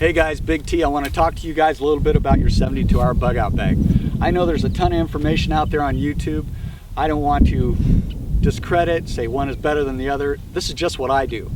Hey guys, Big T. I want to talk to you guys a little bit about your 72-hour bug out bag. I know there's a ton of information out there on YouTube. I don't want to discredit, say one is better than the other. This is just what I do.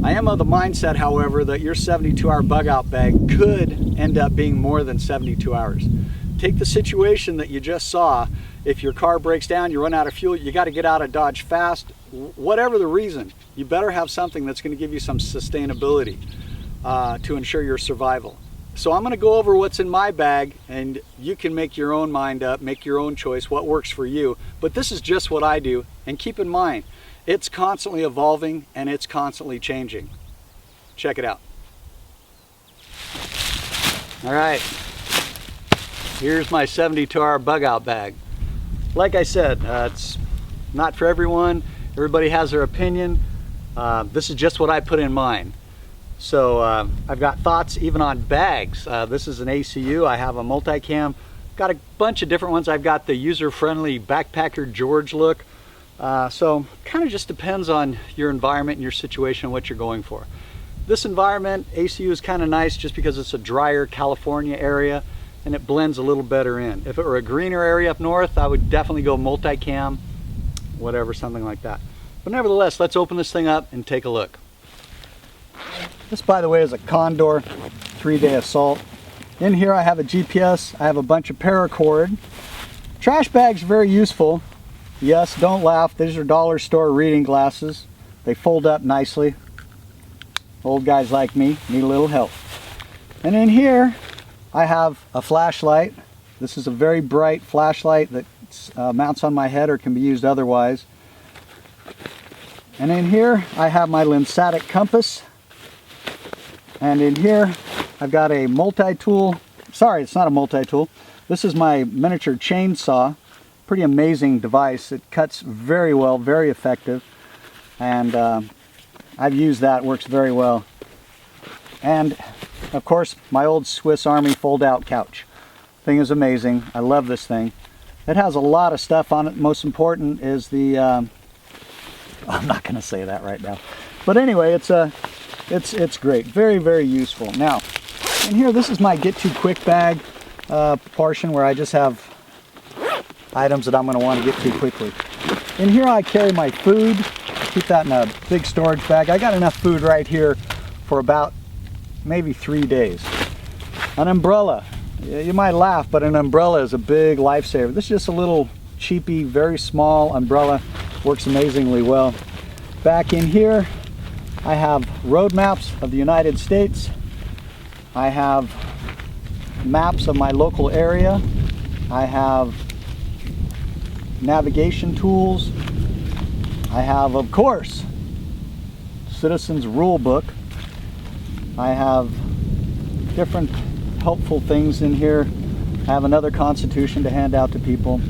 I am of the mindset, however, that your 72-hour bug out bag could end up being more than 72 hours. Take the situation that you just saw. If your car breaks down, you run out of fuel, you got to get out of Dodge fast, whatever the reason, you better have something that's going to give you some sustainability to ensure your survival. So I'm going to go over what's in my bag, and you can make your own mind up, make your own choice, what works for you. But this is just what I do, and keep in mind, it's constantly evolving and it's constantly changing. Check it out. All right, here's my 72-hour bug out bag. Like I said, it's not for everyone. Everybody has their opinion. This is just what I put in mine. So I've got thoughts even on bags. This is an ACU. I have a multicam. Got a bunch of different ones. I've got the user-friendly Backpacker George look. So kind of just depends on your environment and your situation and what you're going for. This environment, ACU, is kind of nice just because it's a drier California area and it blends a little better in. If it were a greener area up north, I would definitely go multicam, whatever, something like that. But nevertheless, let's open this thing up and take a look. This, by the way, is a Condor 3-day assault. In here I have a GPS, I have a bunch of paracord. Trash bags are very useful. Yes, don't laugh, these are dollar store reading glasses. They fold up nicely. Old guys like me need a little help. And in here I have a flashlight. This is a very bright flashlight that mounts on my head or can be used otherwise. And in here I have my Linsatic compass. And in here I've got a multi-tool. Sorry, it's not a multi-tool. This is my miniature chainsaw. Pretty amazing device. It cuts very well, very effective. And I've used that, works very well. And of course, my old Swiss Army fold-out couch. Thing is amazing. I love this thing. It has a lot of stuff on it. Most important is the I'm not going to say that right now. But anyway, it's great. Very, very useful. Now, in here, this is my get too quick bag portion where I just have items that I'm going to want to get to quickly. In here I carry my food. I keep that in a big storage bag. I got enough food right here for about maybe 3 days. An umbrella. You might laugh, but an umbrella is a big lifesaver. This is just a little cheapy, very small umbrella. Works amazingly well. Back in here I have road maps of the United States. I have maps of my local area. I have navigation tools. I have, of course, Citizen's Rule Book. I have different helpful things in here. I have another Constitution to hand out to people.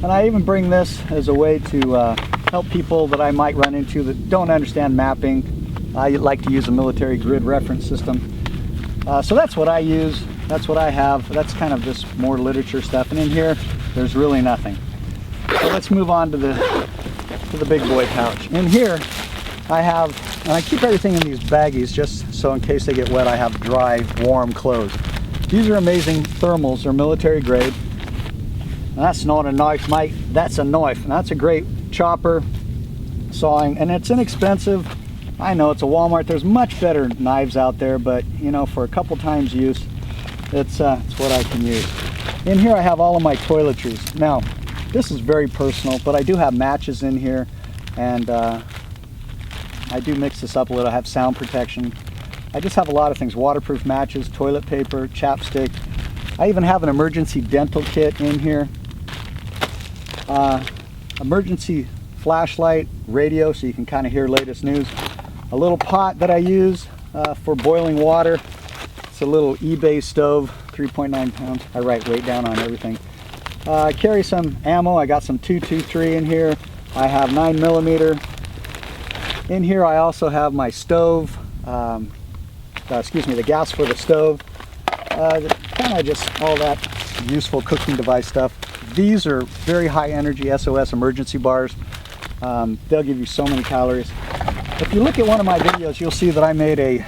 And I even bring this as a way to help people that I might run into that don't understand mapping. I like to use a military grid reference system. So that's what I use. That's what I have. That's kind of just more literature stuff. And in here, there's really nothing. So let's move on to the big boy pouch. In here, I have, and I keep everything in these baggies just so in case they get wet, I have dry, warm clothes. These are amazing thermals. They're military grade. And that's not a knife, mate. That's a knife. And that's a great chopper, sawing, and it's inexpensive. I know it's a Walmart. There's much better knives out there, but you know, for a couple times use, it's what I can use. In here I have all of my toiletries. Now, this is very personal, but I do have matches in here, and I do mix this up a little. I have sound protection. I just have a lot of things. Waterproof matches, toilet paper, chapstick. I even have an emergency dental kit in here. Emergency flashlight, radio, so you can kind of hear latest news. A little pot that I use for boiling water. It's a little eBay stove, 3.9 pounds. I write weight down on everything. I carry some ammo. I got some .223 in here. I have 9mm. In here I also have my stove, the gas for the stove. Kind of just all that useful cooking device stuff. These are very high energy SOS emergency bars. They'll give you so many calories. If you look at one of my videos, you'll see that I made a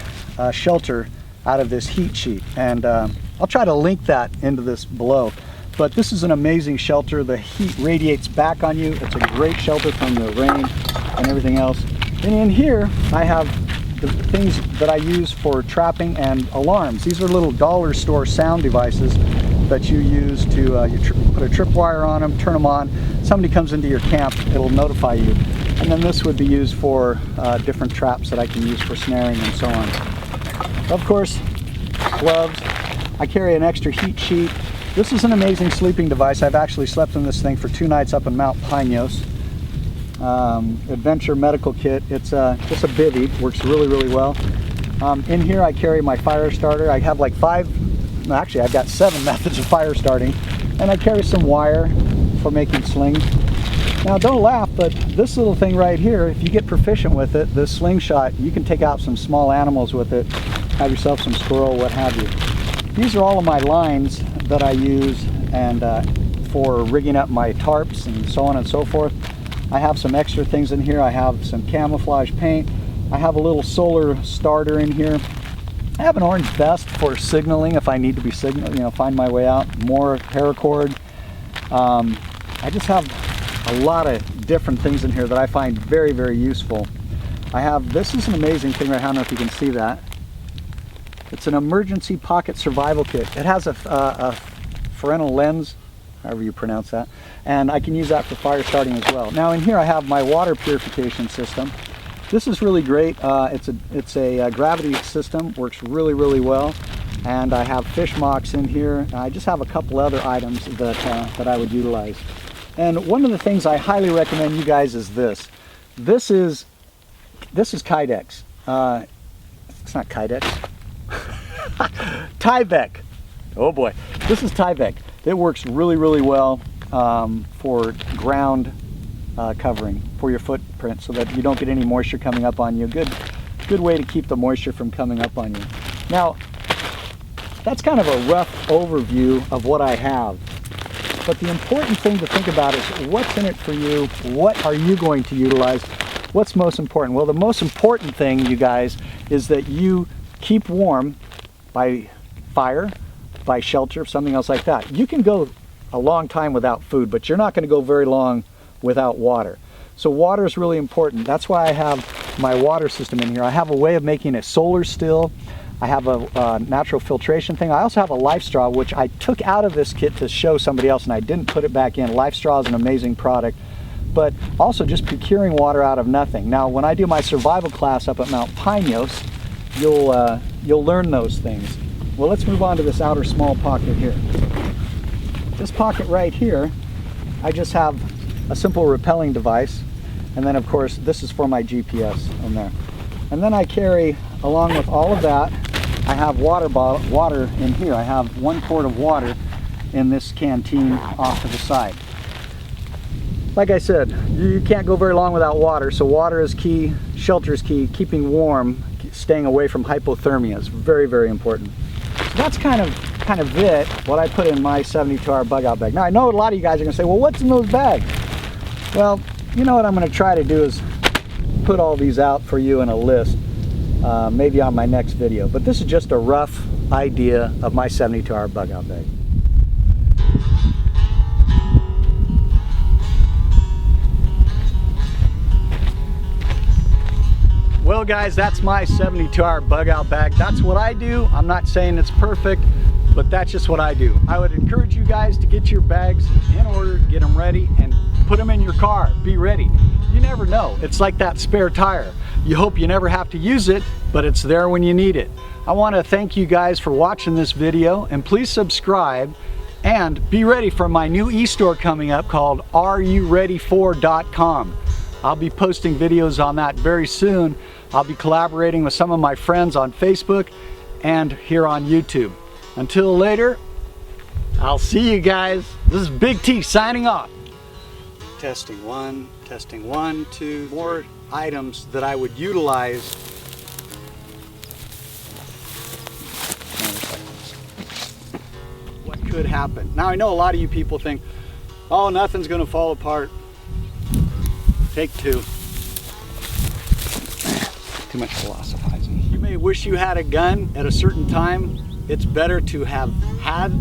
shelter out of this heat sheet, and I'll try to link that into this below. But this is an amazing shelter. The heat radiates back on you. It's a great shelter from the rain and everything else. And in here I have the things that I use for trapping and alarms. These are little dollar store sound devices that you use to put a tripwire on them, turn them on. Somebody comes into your camp, it'll notify you. And then this would be used for different traps that I can use for snaring and so on. Of course, gloves. I carry an extra heat sheet. This is an amazing sleeping device. I've actually slept in this thing for 2 nights up in Mount Pinos. Adventure medical kit. It's a bivvy, works really well. In here I carry my fire starter. I have like 5, actually I've got 7 methods of fire starting, and I carry some wire for making slings. Now don't laugh, but this little thing right here, if you get proficient with it, this slingshot, you can take out some small animals with it, have yourself some squirrel, what have you. These are all of my lines that I use and for rigging up my tarps and so on and so forth. I have some extra things in here. I have some camouflage paint. I have a little solar starter in here. I have an orange vest for signaling if I need to be find my way out. More paracord. I just have a lot of different things in here that I find very useful. This is an amazing thing right here. I don't know if you can see that. It's an emergency pocket survival kit. It has a frontal lens, however you pronounce that, and I can use that for fire starting as well. Now in here I have my water purification system. This is really great. It's a gravity system, works really well, and I have fish mocks in here. I just have a couple other items that I would utilize. And one of the things I highly recommend you guys is this. This is Kydex. It's not Kydex. Tyvek. Oh boy, this is Tyvek. It works really well for ground covering for your footprint, so that you don't get any moisture coming up on you. Good way to keep the moisture from coming up on you. Now, that's kind of a rough overview of what I have. But the important thing to think about is what's in it for you. What are you going to utilize? What's most important? Well, the most important thing, you guys, is that you keep warm by fire, by shelter, something else like that. You can go a long time without food, but you're not going to go very long without water. So water is really important. That's why I have my water system in here. I have a way of making it solar still. I have a natural filtration thing. I also have a life straw, which I took out of this kit to show somebody else, and I didn't put it back in. Life straw is an amazing product, but also just procuring water out of nothing. Now, when I do my survival class up at Mount Pinos, you'll learn those things. Well, let's move on to this outer small pocket here. This pocket right here, I just have a simple rappelling device, and then of course this is for my GPS on there. And then I carry, along with all of that, I have water in here. I have 1 quart of water in this canteen off to the side. Like I said, you can't go very long without water, so water is key, shelter is key, keeping warm, staying away from hypothermia is very important. So that's kind of it, what I put in my 72-hour bug out bag. Now I know a lot of you guys are going to say, well, what's in those bags? Well, you know what I'm going to try to do is put all these out for you in a list, maybe on my next video. But this is just a rough idea of my 72-hour bug out bag. Well guys, that's my 72-hour bug out bag. That's what I do. I'm not saying it's perfect, but that's just what I do. I would encourage you guys to get your bags in order, get them ready, and put them in your car. Be ready. You never know. It's like that spare tire. You hope you never have to use it, but it's there when you need it. I want to thank you guys for watching this video, and please subscribe and be ready for my new e-store coming up called AreYouReadyfour.com. I'll be posting videos on that very soon. I'll be collaborating with some of my friends on Facebook and here on YouTube. Until later, I'll see you guys. This is Big T signing off. Testing 1, 2. More items that I would utilize. What could happen? Now I know a lot of you people think, oh, nothing's gonna fall apart. Take 2. Too much philosophizing. You may you wish you had a gun at a certain time, it's better to have had